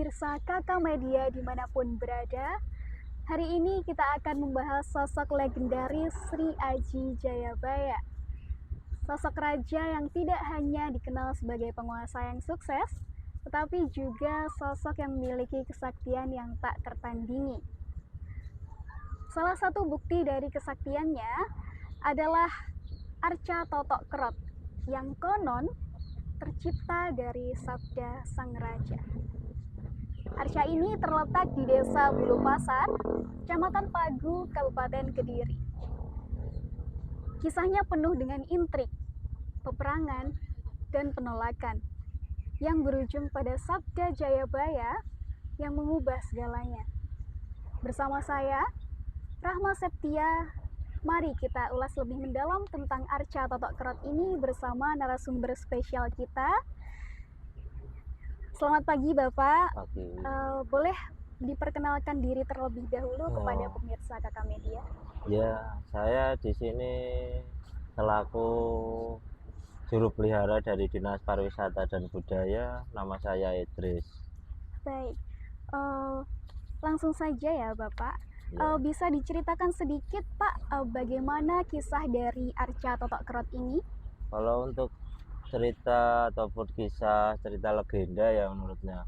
pemirsa Kakak Media dimanapun berada. Hari ini kita akan membahas sosok legendaris Sri Aji Jayabaya. Sosok raja yang tidak hanya dikenal sebagai penguasa yang sukses, tetapi juga sosok yang memiliki kesaktian yang tak tertandingi. Salah satu bukti dari kesaktiannya adalah arca Totok Kerot yang konon tercipta dari sabda sang raja. Arca ini terletak di Desa Bulupasar, Kecamatan Pagu, Kabupaten Kediri. Kisahnya penuh dengan intrik, peperangan, dan penolakan yang berujung pada sabda Jayabaya yang mengubah segalanya. Bersama saya, Rahma Septia, mari kita ulas lebih mendalam tentang arca Totok Kerot ini bersama narasumber spesial kita. Selamat pagi Bapak. Pagi. Boleh diperkenalkan diri terlebih dahulu kepada pemirsa Kakak Media? Ya, saya di sini selaku juru pelihara dari Dinas Pariwisata dan Budaya. Nama saya Idris. Baik, langsung saja ya Bapak. Ya. Bisa diceritakan sedikit Pak, bagaimana kisah dari arca Totok Kerot ini? Kalau untuk cerita ataupun kisah cerita legenda ya menurutnya.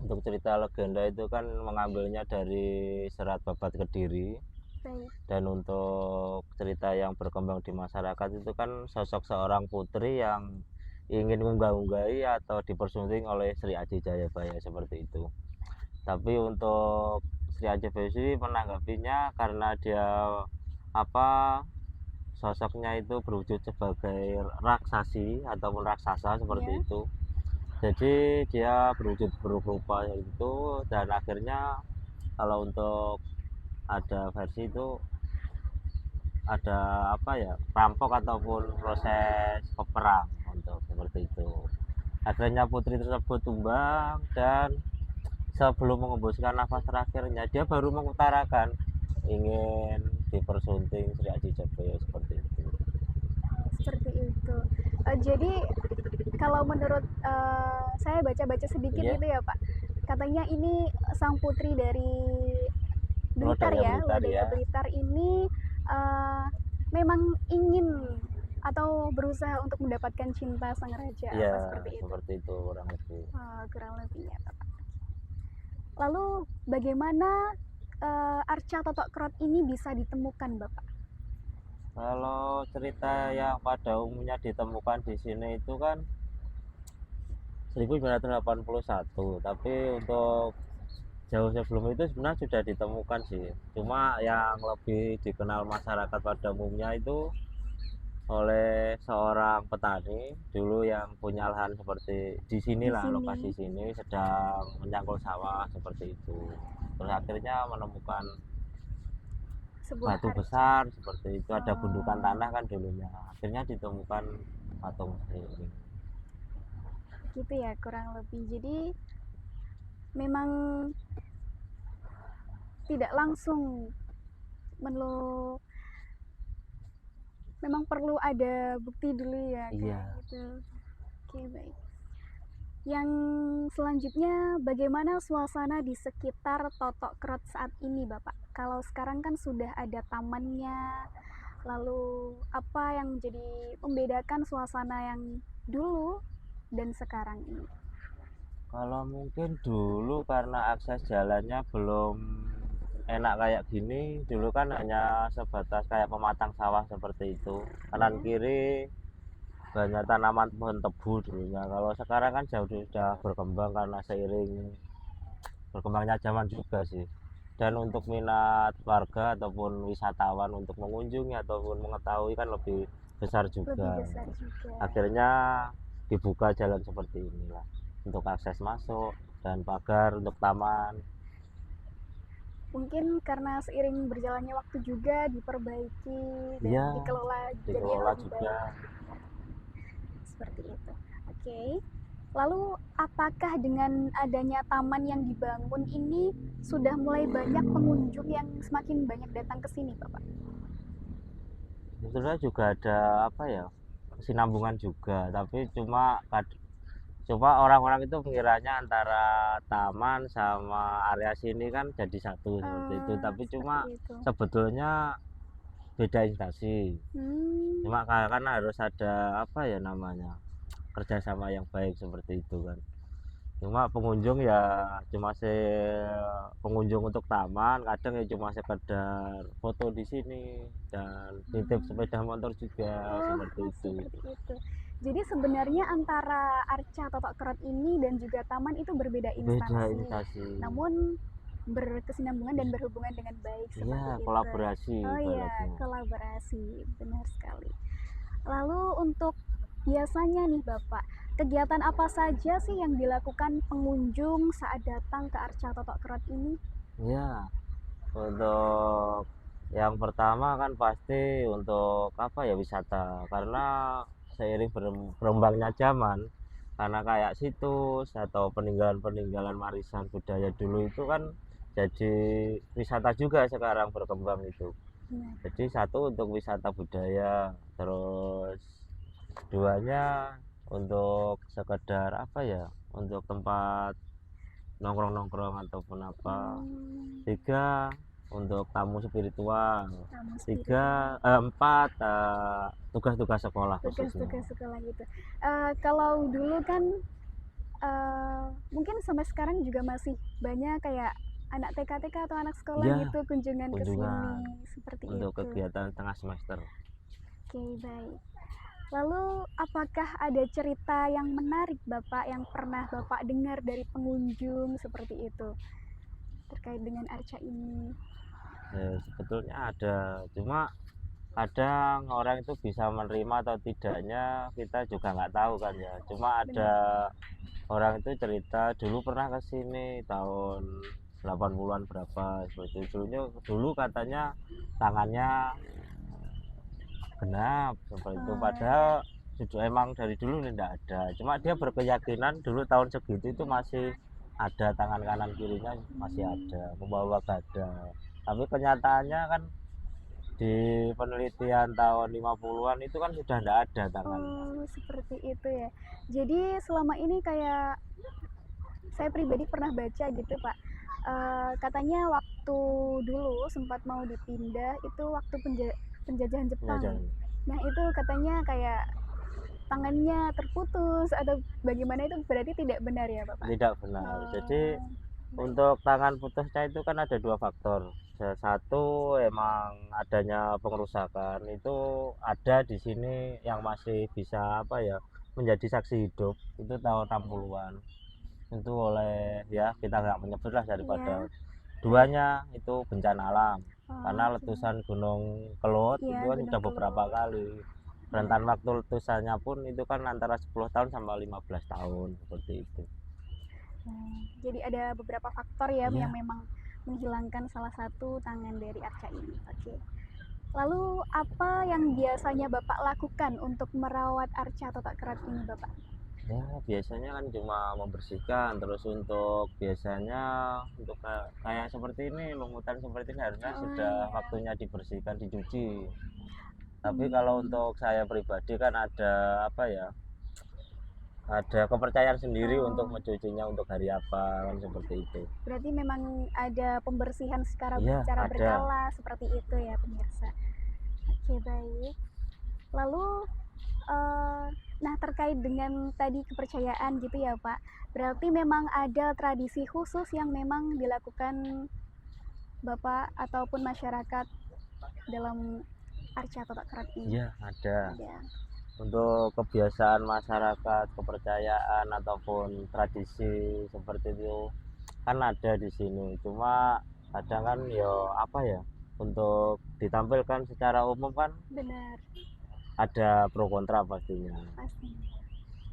Untuk cerita legenda itu kan mengambilnya dari Serat Babat Kediri. Baik. Dan untuk cerita yang berkembang di masyarakat itu kan sosok seorang putri yang ingin mengunggah-unggahi atau dipersunting oleh Sri Aji Jayabaya seperti itu. Tapi untuk Sri Aji Jayabaya sendiri menanggapinya karena dia sosoknya itu berwujud sebagai raksasi ataupun raksasa seperti itu. Jadi dia berwujud berupa itu, dan akhirnya kalau untuk ada versi itu ada perampok ataupun proses peperang untuk seperti itu. Akhirnya putri tersebut tumbang, dan sebelum mengembuskan nafas terakhirnya dia baru mengutarakan ingin dipersunting Sri Aji Jayabaya seperti itu. Seperti itu. Jadi kalau menurut saya baca-baca sedikit gitu ya Pak, katanya ini sang putri dari Blitar ya, Lodaya Blitar ini memang ingin atau berusaha untuk mendapatkan cinta sang raja. Iya, seperti itu kurang lebih. Kurang lebihnya Bapak. Lalu bagaimana arca Totok Kerot ini bisa ditemukan Bapak? Kalau cerita yang pada umumnya ditemukan di sini itu kan 1981, tapi untuk jauh sebelum itu sebenarnya sudah ditemukan sih. Cuma yang lebih dikenal masyarakat pada umumnya itu oleh seorang petani dulu yang punya lahan seperti di sinilah, lokasi sini sedang menyangkul sawah seperti itu. Terus akhirnya menemukan batu besar seperti itu, ada gundukan tanah kan dulunya. Akhirnya ditemukan patung ini. Gitu ya kurang lebih. Jadi memang tidak langsung memang perlu ada bukti dulu ya. Iya. Gitu. Oke, baik. Yang selanjutnya, bagaimana suasana di sekitar Totok Kerot saat ini Bapak? Kalau sekarang kan sudah ada tamannya, lalu apa yang menjadi membedakan suasana yang dulu dan sekarang ini? Kalau mungkin dulu karena akses jalannya belum enak kayak gini, dulu kan hanya sebatas kayak pematang sawah seperti itu, kanan kiri banyak tanaman pohon tebu dulunya. Kalau sekarang kan jauh sudah berkembang karena seiring berkembangnya zaman juga sih. Dan untuk minat warga ataupun wisatawan untuk mengunjungi ataupun mengetahui kan lebih besar juga. Akhirnya dibuka jalan seperti inilah untuk akses masuk dan pagar untuk taman. Mungkin karena seiring berjalannya waktu juga diperbaiki dan dikelola juga. Seperti itu. Oke. Lalu apakah dengan adanya taman yang dibangun ini sudah mulai banyak pengunjung yang semakin banyak datang ke sini, Bapak? Sebetulnya juga ada kesinambungan juga, tapi cuma Cuma orang-orang itu mengiranya antara taman sama area sini kan jadi satu seperti itu, tapi Seperti cuma itu. sebetulnya beda instansi. Hmm, Cuma kan harus ada apa ya namanya, kerjasama yang baik seperti itu kan. Cuma pengunjung ya cuma pengunjung untuk taman, kadang ya cuma sekedar foto di sini dan titip sepeda motor juga oh, seperti itu. seperti itu. Jadi sebenarnya antara Arca Totok Kerot ini dan juga taman itu berbeda Beda instansi, instansi. namun berkesinambungan dan berhubungan dengan baik Iya, seperti itu. kolaborasi Oh iya, ibaratnya. kolaborasi, benar sekali. Lalu untuk biasanya nih Bapak, kegiatan apa saja sih yang dilakukan pengunjung saat datang ke Arca Totok Kerot ini? Ya, untuk yang pertama kan pasti untuk apa ya, wisata. Karena seiring berkembangnya zaman, karena kayak situs atau peninggalan-peninggalan warisan budaya dulu itu kan jadi wisata juga sekarang berkembang itu. Nah, Jadi satu untuk wisata budaya, terus duanya untuk sekedar apa ya, untuk tempat nongkrong-nongkrong ataupun apa. Tiga untuk tamu spiritual. tamu spiritual, Tiga, empat tugas-tugas sekolah khususnya. tugas-tugas sekolah gitu. Kalau dulu kan mungkin sampai sekarang juga masih banyak kayak anak TK-TK atau anak sekolah Ya, gitu kunjungan ke kunjungan sini seperti untuk itu. kegiatan tengah semester. Oke, baik. Lalu apakah ada cerita yang menarik Bapak yang pernah Bapak dengar dari pengunjung seperti itu terkait dengan Arca ini? Sebetulnya ada, cuma kadang orang itu bisa menerima atau tidaknya kita juga nggak tahu kan ya. Cuma ada Benar. orang itu cerita dulu pernah ke sini tahun 80-an berapa seperti itu. Dulu katanya tangannya genap seperti itu, Ya. padahal sudah emang dari dulu tidak ada, cuma dia berkeyakinan dulu tahun segitu itu masih ada, tangan kanan kirinya masih ada membawa gada, tapi kenyataannya kan di penelitian tahun 50-an itu kan sudah tidak ada tangannya. Oh, seperti itu ya. Jadi selama ini kayak saya pribadi pernah baca gitu Pak. Katanya waktu dulu sempat mau dipindah itu waktu penjajahan Jepang. Penyajian Nah itu katanya kayak tangannya terputus atau bagaimana, itu berarti tidak benar ya Bapak? tidak benar. Jadi Baik. untuk tangan putusnya itu kan ada dua faktor. Satu emang adanya pengerusakan itu ada di sini, yang masih bisa apa ya, menjadi saksi hidup itu tahun 60-an itu oleh, ya kita nggak menyebutlah daripada. Ya. Duanya itu bencana alam, karena Oke. letusan Gunung Kelud Iya, itu kan Gunung sudah beberapa Kelut. kali. Rentan waktu letusannya pun itu kan antara 10 tahun sampai 15 tahun seperti itu. Jadi ada beberapa faktor ya yang Iya. memang menghilangkan salah satu tangan dari Arca ini. Oke. Lalu apa yang biasanya Bapak lakukan untuk merawat Arca Totok Kerat ini, Bapak? Ya, biasanya kan cuma membersihkan, terus untuk biasanya untuk kayak seperti ini, lumutan seperti ini harusnya Oh sudah iya. waktunya dibersihkan, dicuci. Tapi kalau Hmm. untuk saya pribadi kan ada apa ya, ada kepercayaan sendiri untuk Oh, mencucinya untuk hari apa kan seperti itu. berarti memang ada pembersihan Iya, secara ada. berkala seperti itu ya pemirsa. Oke, baik. Lalu eh, nah terkait dengan tadi kepercayaan gitu ya Pak, berarti memang ada tradisi khusus yang memang dilakukan Bapak ataupun masyarakat dalam Arca Totok Kerat ini? Iya, ada. Ada. Untuk kebiasaan masyarakat, kepercayaan ataupun tradisi seperti itu kan ada di sini. Cuma kadang kan ya apa ya, untuk ditampilkan secara umum kan Benar, ada pro kontra pastinya. pasti.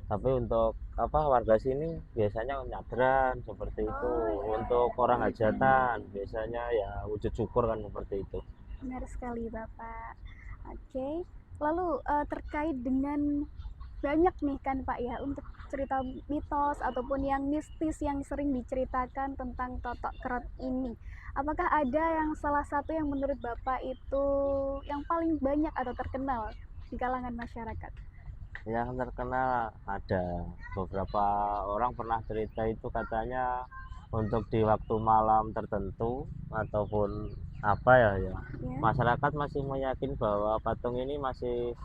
Tapi untuk apa, warga sini biasanya nyadran seperti itu. Oh iya, Untuk orang hajatan biasanya ya wujud syukur kan seperti itu. benar sekali Bapak. Oke, lalu terkait dengan banyak nih kan Pak ya untuk cerita mitos ataupun yang mistis yang sering diceritakan tentang Totok Kerot ini. Apakah ada yang salah satu yang menurut Bapak itu yang paling banyak atau terkenal di kalangan masyarakat? Yang terkenal ada beberapa orang pernah cerita itu katanya untuk di waktu malam tertentu ataupun apa ya Ya. masyarakat masih meyakini bahwa patung ini masih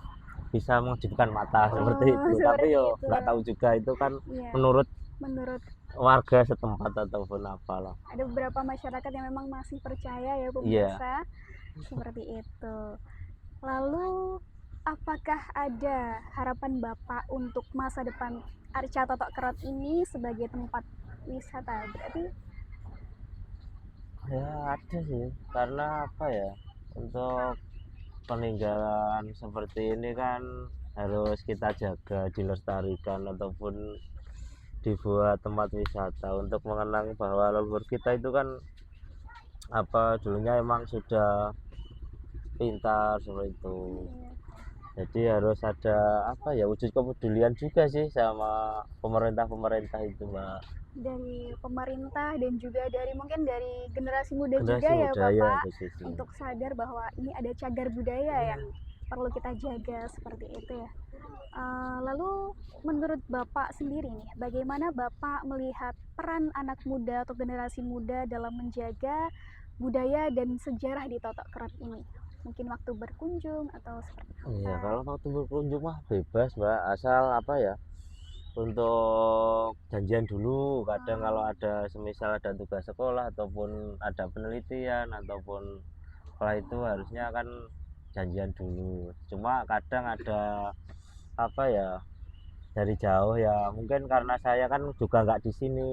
bisa mengejutkan mata seperti Oh, itu. Tapi seperti yo itu. nggak tahu juga itu kan Iya. menurut Menurut warga setempat ataupun apalah. ada beberapa masyarakat yang memang masih percaya ya Iya. pemirsa, seperti itu. Lalu apakah ada harapan Bapak untuk masa depan Arca Totok Kerot ini sebagai tempat wisata? Berarti Ya ada sih, karena apa ya, untuk peninggalan seperti ini kan harus kita jaga, dilestarikan ataupun dibuat tempat wisata untuk mengenang bahwa leluhur kita itu kan apa dulunya emang sudah pintar seperti itu. Jadi harus ada apa ya wujud kepedulian juga sih sama pemerintah itu, Mbak. dari pemerintah dan juga dari mungkin dari generasi muda Generasi juga ya muda ya Bapak, khususnya. untuk sadar bahwa ini ada cagar budaya yang perlu kita jaga seperti itu ya. Lalu menurut Bapak sendiri nih, bagaimana Bapak melihat peran anak muda atau generasi muda dalam menjaga budaya dan sejarah di Totok Kerot ini? Mungkin waktu berkunjung atau seperti Iya, apa? kalau waktu berkunjung mah bebas, Mbak. Asal apa ya, untuk janjian dulu. Kadang kalau ada semisal ada tugas sekolah ataupun ada penelitian ataupun setelah itu harusnya kan janjian dulu. Cuma kadang ada apa ya, dari jauh ya. Mungkin karena saya kan juga nggak di sini.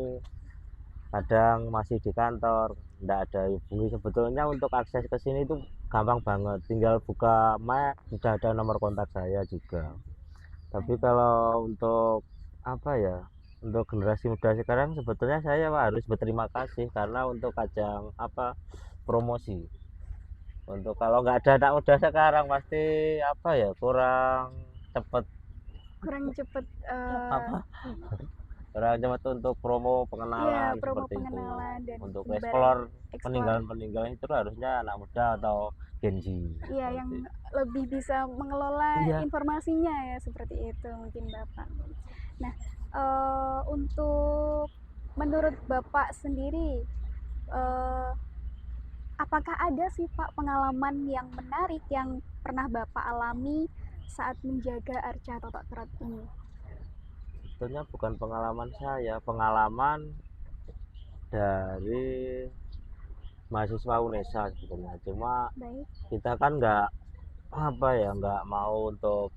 Kadang masih di kantor, nggak ada hubungi. Sebetulnya untuk akses ke sini itu gampang banget. Tinggal buka map, sudah ada nomor kontak saya juga. Tapi kalau untuk apa ya, untuk generasi muda sekarang sebetulnya saya harus berterima kasih karena untuk ajang apa promosi. Untuk kalau nggak ada anak muda sekarang pasti apa ya kurang cepet Kurang cepet apa kurang cepet untuk promo ya pengenalan promo seperti itu. pengenalan dan Untuk ibarat explore explore peninggalan itu harusnya anak muda atau Gen Z. iya yang Seperti itu. lebih bisa mengelola Iya. informasinya ya seperti itu mungkin Bapak. Nah, untuk menurut Bapak sendiri, eh, apakah ada sih Pak pengalaman yang menarik yang pernah Bapak alami saat menjaga Arca Totok Kerot ini? Sebetulnya bukan pengalaman saya, pengalaman dari mahasiswa UNESA sebetulnya. Cuma Baik, kita kan nggak apa ya nggak mau untuk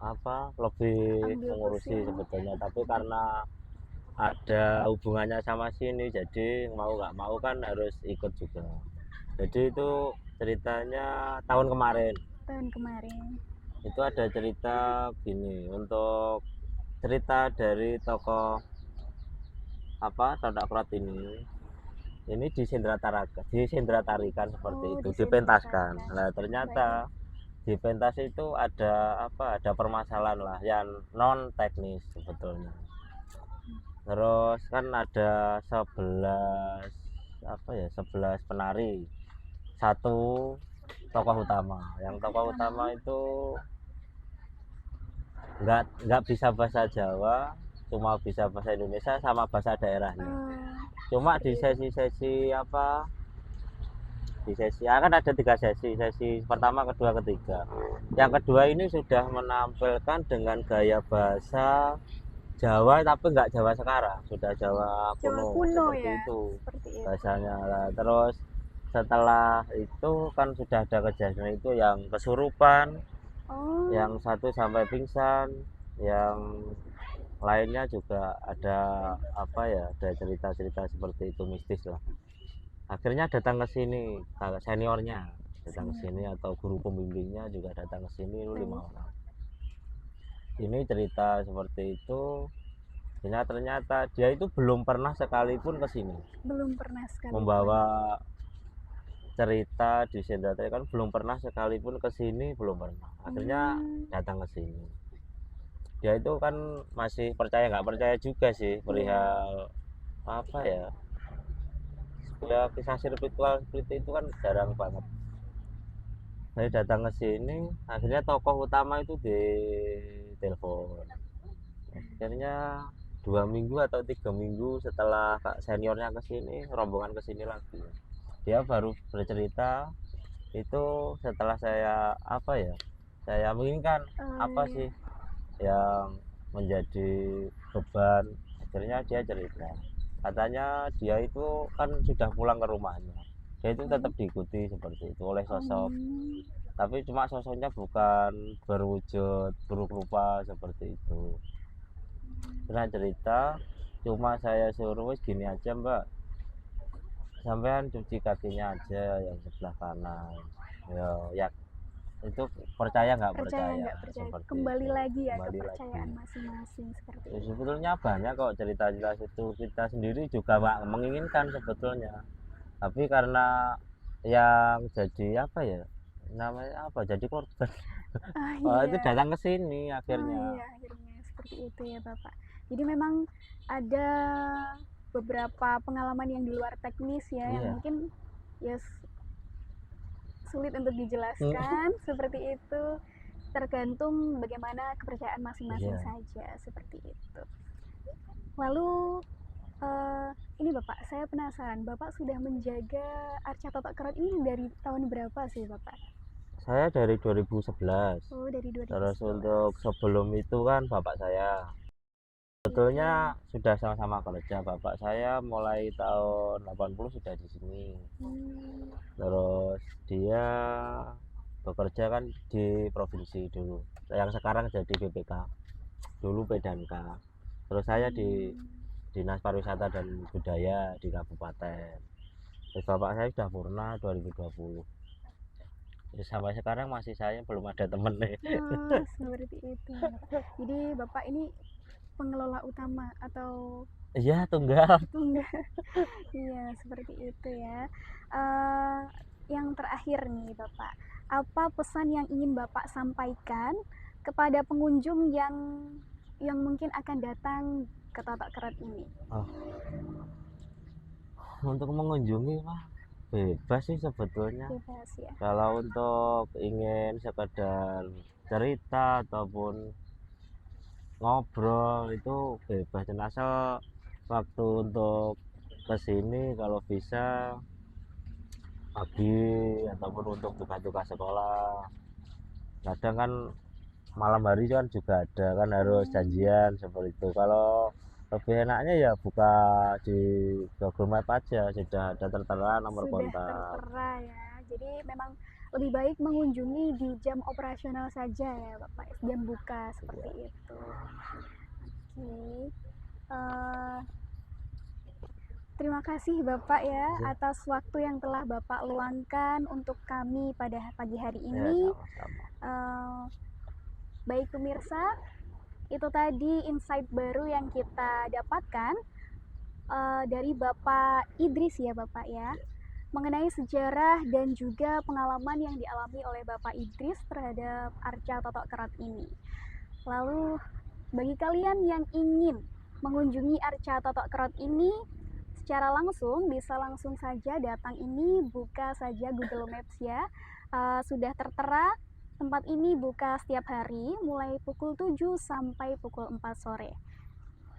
apa lebih ambil mengurusi pusing. sebetulnya, tapi karena ada hubungannya sama sini jadi mau nggak mau kan harus ikut juga. Jadi itu ceritanya tahun kemarin Tahun kemarin. itu ada cerita gini, untuk cerita dari tokoh apa Totok Kerot ini disendratarikan seperti Oh, itu, dipentaskan. disendratakan. Nah Baik. ternyata di pentas itu ada apa ada permasalahan lah yang non teknis sebetulnya. Terus kan ada 11 apa ya 11 penari, satu tokoh utama. Yang tokoh utama itu nggak bisa bahasa Jawa, cuma bisa bahasa Indonesia sama bahasa daerahnya. Cuma di sesi-sesi apa di sesi kan ada 3 sesi, sesi pertama, kedua, ketiga. Yang kedua ini sudah menampilkan dengan gaya bahasa Jawa tapi nggak Jawa sekarang, sudah Jawa Jawa kuno kuno seperti ya, itu seperti itu. bahasanya lah. Terus setelah itu kan sudah ada kejadian itu yang kesurupan, Oh, yang satu sampai pingsan, yang lainnya juga ada apa ya ada cerita-cerita seperti itu mistis lah. Akhirnya datang ke sini kakak seniornya datang ke sini atau guru pembimbingnya juga datang ke sini lu 5 orang. Ini cerita seperti itu. Ternyata dia itu belum pernah sekalipun ke sini. belum pernah sekali. Membawa cerita di Sendratari kan belum pernah sekalipun ke sini, belum pernah. Akhirnya datang ke sini. Dia itu kan masih percaya nggak percaya juga sih perihal apa ya kisah spiritual seperti itu kan jarang banget. Saya datang ke sini, akhirnya tokoh utama itu di telepon. Akhirnya 2 minggu atau 3 minggu setelah kak seniornya ke sini, rombongan ke sini lagi. Dia baru bercerita itu setelah saya apa ya? Saya menginginkan apa Iya. sih yang menjadi beban. Akhirnya dia cerita. Katanya dia itu kan sudah pulang ke rumahnya. Dia itu tetap diikuti seperti itu oleh sosok, Hmm. tapi cuma sosoknya bukan berwujud buruk rupa seperti itu. Pernah cerita, cuma saya suruh wis gini aja mbak, sampean cuci kakinya aja yang sebelah kanan. Ya itu percaya nggak Percaya percaya nggak percaya, seperti kembali itu. lagi ya Kembali lagi. kepercayaan masing-masing seperti Ya, itu. sebetulnya banyak kok cerita-cerita itu, kita sendiri juga nggak menginginkan sebetulnya, tapi karena yang jadi apa ya namanya apa jadi korban. Ah Oh, itu iya. datang ke sini Oh akhirnya. iya, akhirnya seperti itu ya Bapak. Jadi memang ada beberapa pengalaman yang di luar teknis ya, yang Iya. mungkin ya sulit untuk dijelaskan seperti itu. Tergantung bagaimana kepercayaan masing-masing Iya. saja seperti itu. Lalu eh, ini Bapak, saya penasaran, Bapak sudah menjaga Arca Totok Kerot ini dari tahun berapa sih Bapak? Saya dari 2011. Oh, dari Terus 2011. untuk sebelum itu kan bapak saya sebetulnya Oke. sudah sama-sama kerja. Bapak saya mulai tahun 80 sudah di sini. Hmm. Terus dia bekerja kan di provinsi dulu. Yang sekarang jadi BPK. Dulu Pedanka. Terus saya di Hmm. Dinas Pariwisata dan Budaya di kabupaten. Terus bapak saya sudah purna 2020. Terus sampai sekarang masih saya belum ada temen nih. Oh, seperti itu ya, Pak. Jadi Bapak ini pengelola utama atau Iya, tunggal. tunggal? Iya, seperti itu ya. Eh, yang terakhir nih Bapak, apa pesan yang ingin Bapak sampaikan kepada pengunjung yang mungkin akan datang ke Totok Keret ini? Oh, untuk mengunjungi mah bebas sih sebetulnya. Bebas ya. Kalau untuk ingin sekedar cerita ataupun ngobrol itu bebas, dan asal waktu untuk kesini kalau bisa pagi ataupun untuk tugas-tugas sekolah. Kadang kan malam hari kan juga ada kan harus Hmm, janjian seperti itu. Kalau lebih enaknya ya buka di Google Map aja, sudah ada tertera nomor sudah kontak. tertera ya. Jadi memang lebih baik mengunjungi di jam operasional saja ya Bapak, jam buka seperti Iya, itu. Oke. Eh, terima kasih Bapak ya iya, atas waktu yang telah Bapak luangkan untuk kami pada pagi hari ya ini. sama-sama. Eh, baik pemirsa, itu tadi insight baru yang kita dapatkan dari Bapak Idris ya Bapak ya, Iya, mengenai sejarah dan juga pengalaman yang dialami oleh Bapak Idris terhadap Arca Totok Kerat ini. Lalu bagi kalian yang ingin mengunjungi Arca Totok Kerat ini secara langsung, bisa langsung saja datang ini, buka saja Google Maps ya. Sudah tertera tempat ini buka setiap hari mulai pukul 7 sampai pukul 4 sore.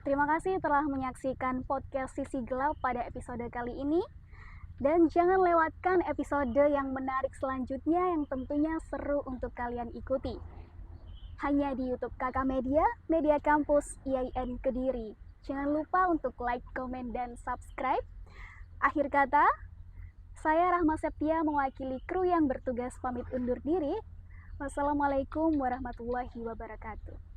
Terima kasih telah menyaksikan podcast Sisi Gelap pada episode kali ini. Dan jangan lewatkan episode yang menarik selanjutnya yang tentunya seru untuk kalian ikuti. Hanya di YouTube Kakak Media, Media Kampus IAIN Kediri. Jangan lupa untuk like, komen, dan subscribe. Akhir kata, saya Rahma Septia mewakili kru yang bertugas pamit undur diri. Wassalamualaikum warahmatullahi wabarakatuh.